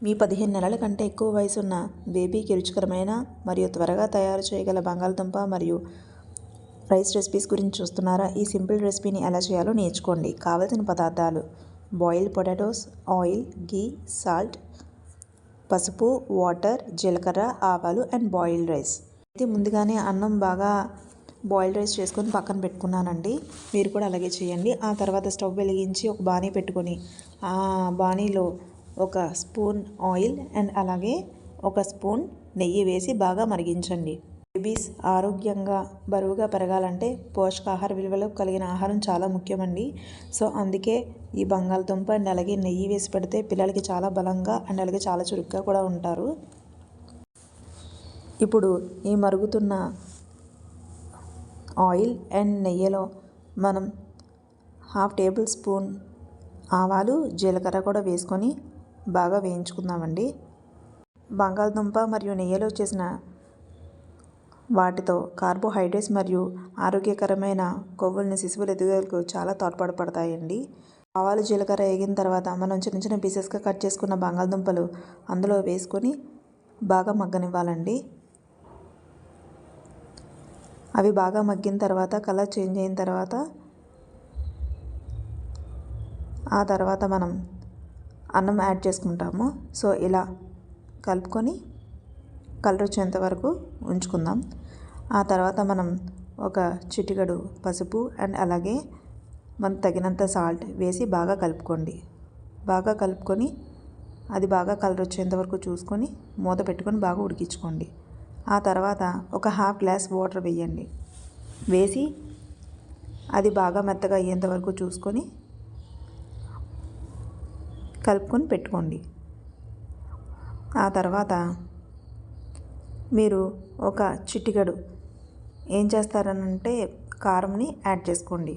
మీ 15 నెలల కంటే ఎక్కువ వయసున్న బేబీకి రుచికరమైన మరియు త్వరగా తయారు చేయగల బంగాళదుంప మరియు రైస్ రెసిపీస్ గురించి చూస్తున్నారా? ఈ సింపుల్ రెసిపీని ఎలా చేయాలో నేర్చుకోండి. కావలసిన పదార్థాలు: బాయిల్డ్ పొటాటోస్, ఆయిల్, గీ, సాల్ట్, పసుపు, వాటర్, జీలకర్ర, ఆవాలు అండ్ బాయిల్డ్ రైస్. అయితే ముందుగానే అన్నం బాగా బాయిల్డ్ రైస్ చేసుకొని పక్కన పెట్టుకున్నానండి. మీరు కూడా అలాగే చేయండి. ఆ తర్వాత స్టవ్ వెలిగించి ఒక బాణీ పెట్టుకొని ఆ బాణీలో ఒక స్పూన్ ఆయిల్ అండ్ అలాగే ఒక స్పూన్ నెయ్యి వేసి బాగా మరిగించండి. బేబీస్ ఆరోగ్యంగా బరువుగా పెరగాలంటే పోషకాహార విలువలు కలిగిన ఆహారం చాలా ముఖ్యమండి. సో అందుకే ఈ బంగాళదుంప అండ్ అలాగే నెయ్యి వేసి పెడితే పిల్లలకి చాలా బలంగా అండ్ అలాగే చాలా చురుగ్గా కూడా ఉంటారు. ఇప్పుడు ఈ మరుగుతున్న ఆయిల్ అండ్ నెయ్యిలో మనం 1/2 టేబుల్ స్పూన్ ఆవాలు, జీలకర్ర కూడా వేసుకొని బాగా వేయించుకుందామండి. బంగాళదుంప మరియు నెయ్యిలో చేసిన వాటితో కార్బోహైడ్రేట్స్ మరియు ఆరోగ్యకరమైన కొవ్వుల్ని శిశువుల ఎదుగుదలకు చాలా తోడ్పడతాయండి. ఆవాలు, జీలకర్ర వేగిన తర్వాత మనం చిన్న చిన్న పీసెస్గా కట్ చేసుకున్న బంగాళదుంపలు అందులో వేసుకొని బాగా మగ్గనివ్వాలండి. అవి బాగా మగ్గిన తర్వాత కలర్ చేంజ్ అయిన తర్వాత ఆ తర్వాత మనం అన్నం యాడ్ చేసుకుంటాము. సో ఇలా కలుపుకొని కలర్ వచ్చేంత వరకు ఉంచుకుందాం. ఆ తర్వాత మనం ఒక చిటికెడు పసుపు అండ్ అలాగే మనకు తగినంత సాల్ట్ వేసి బాగా కలుపుకోండి. బాగా కలుపుకొని అది బాగా కలర్ వచ్చేంత వరకు చూసుకొని మూత పెట్టుకొని బాగా ఉడికించుకోండి. ఆ తర్వాత ఒక 1/2 గ్లాస్ వాటర్ వేయండి. వేసి అది బాగా మెత్తగా అయ్యేంత వరకు చూసుకొని కలుపుకొని పెట్టుకోండి. ఆ తర్వాత మీరు ఒక చిటికెడు ఏం చేస్తారనంటే కారంని యాడ్ చేసుకోండి.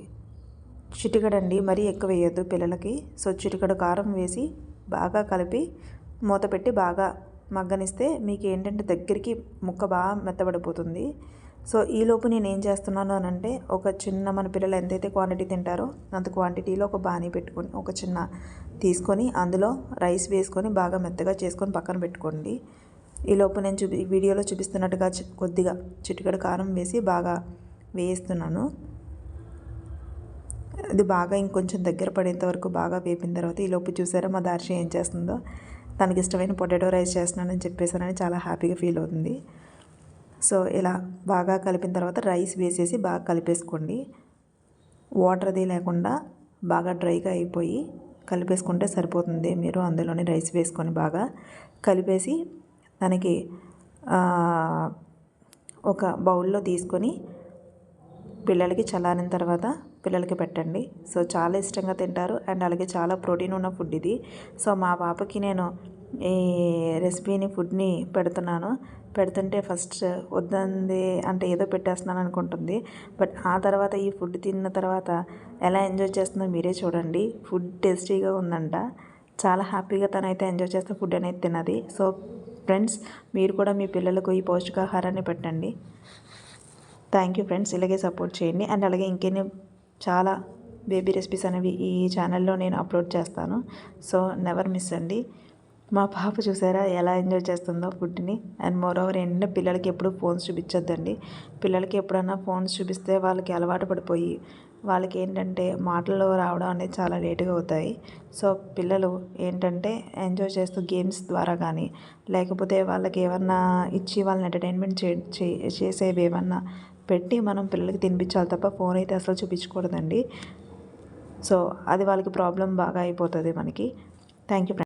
చిటికెడండి, మరీ ఎక్కువ వేయొద్దు పిల్లలకి. సో చిటికెడు కారం వేసి బాగా కలిపి మూత పెట్టి బాగా మగ్గనిస్తే మీకు ఏంటంటే దగ్గరికి ముక్క బాగా మెత్తబడిపోతుంది. సో ఈలోపు నేను ఏం చేస్తున్నాను అనంటే ఒక చిన్న మన పిల్లలు ఎంతైతే క్వాంటిటీ తింటారో అంత క్వాంటిటీలో ఒక బాణీ పెట్టుకొని ఒక చిన్న తీసుకొని అందులో రైస్ వేసుకొని బాగా మెత్తగా చేసుకొని పక్కన పెట్టుకోండి. ఈలోపు నేను వీడియోలో చూపిస్తున్నట్టుగా కొద్దిగా చిటికెడు కారం వేసి బాగా వేయిస్తున్నాను. అది బాగా ఇంకొంచెం దగ్గర పడేంత వరకు బాగా వేపిన తర్వాత ఈలోపు చూసారా మా దార్షి ఏం చేస్తుందో. తనకి ఇష్టమైన పొటాటో రైస్ చేస్తున్నానని చెప్పేసానని చాలా హ్యాపీగా ఫీల్ అవుతుంది. సో ఇలా బాగా కలిపిన తర్వాత రైస్ వేసేసి బాగా కలిపేసుకోండి. వాటర్ అది లేకుండా బాగా డ్రైగా అయిపోయి కలిపేసుకుంటే సరిపోతుంది. మీరు అందులోనే రైస్ వేసుకొని బాగా కలిపేసి దానికి ఒక బౌల్లో తీసుకొని పిల్లలకి చల్లారిన తర్వాత పిల్లలకి పెట్టండి. సో చాలా ఇష్టంగా తింటారు అండ్ అలాగే చాలా ప్రోటీన్ ఉన్న ఫుడ్ ఇది. సో మా పాపకి నేను ఈ రెసిపీని ఫుడ్ని పెడుతుంటే ఫస్ట్ వద్దంది అంటే ఏదో పెట్టేస్తున్నాను అనుకుంటుంది. బట్ ఆ తర్వాత ఈ ఫుడ్ తిన్న తర్వాత ఎలా ఎంజాయ్ చేస్తుందో మీరే చూడండి. ఫుడ్ టేస్టీగా ఉందంట. చాలా హ్యాపీగా తనైతే ఎంజాయ్ చేస్తూ ఫుడ్ అనేది తిన్నది. సో ఫ్రెండ్స్, మీరు కూడా మీ పిల్లలకు ఈ పౌష్టికాహారాన్ని పెట్టండి. Thank you friends. ఇలాగే సపోర్ట్ చేయండి అండ్ అలాగే ఇంకెన్ని చాలా బేబీ రెసిపీస్ అనేవి ఈ ఛానల్లో నేను అప్లోడ్ చేస్తాను. సో నెవర్ మిస్ అండి. మా పాప చూసారా ఎలా ఎంజాయ్ చేస్తుందో ఫుడ్ని. అండ్ మోరోవర్ ఏంటంటే పిల్లలకి ఎప్పుడు ఫోన్స్ చూపించొద్దండి. పిల్లలకి ఎప్పుడన్నా ఫోన్స్ చూపిస్తే వాళ్ళకి అలవాటు పడిపోయి వాళ్ళకి ఏంటంటే మాటల్లో రావడం అనేది చాలా లేటుగా అవుతాయి. సో పిల్లలు ఏంటంటే ఎంజాయ్ చేస్తూ గేమ్స్ ద్వారా కానీ లేకపోతే వాళ్ళకి ఏమన్నా ఇచ్చి వాళ్ళని ఎంటర్టైన్మెంట్ చేసేవి ఏమన్నా పెట్టి మనం పిల్లలకి తినిపించాలి తప్ప ఫోన్ అయితే అసలు చూపించకూడదండి. సో అది వాళ్ళకి ప్రాబ్లం బాగా అయిపోతుంది మనకి. Thank you.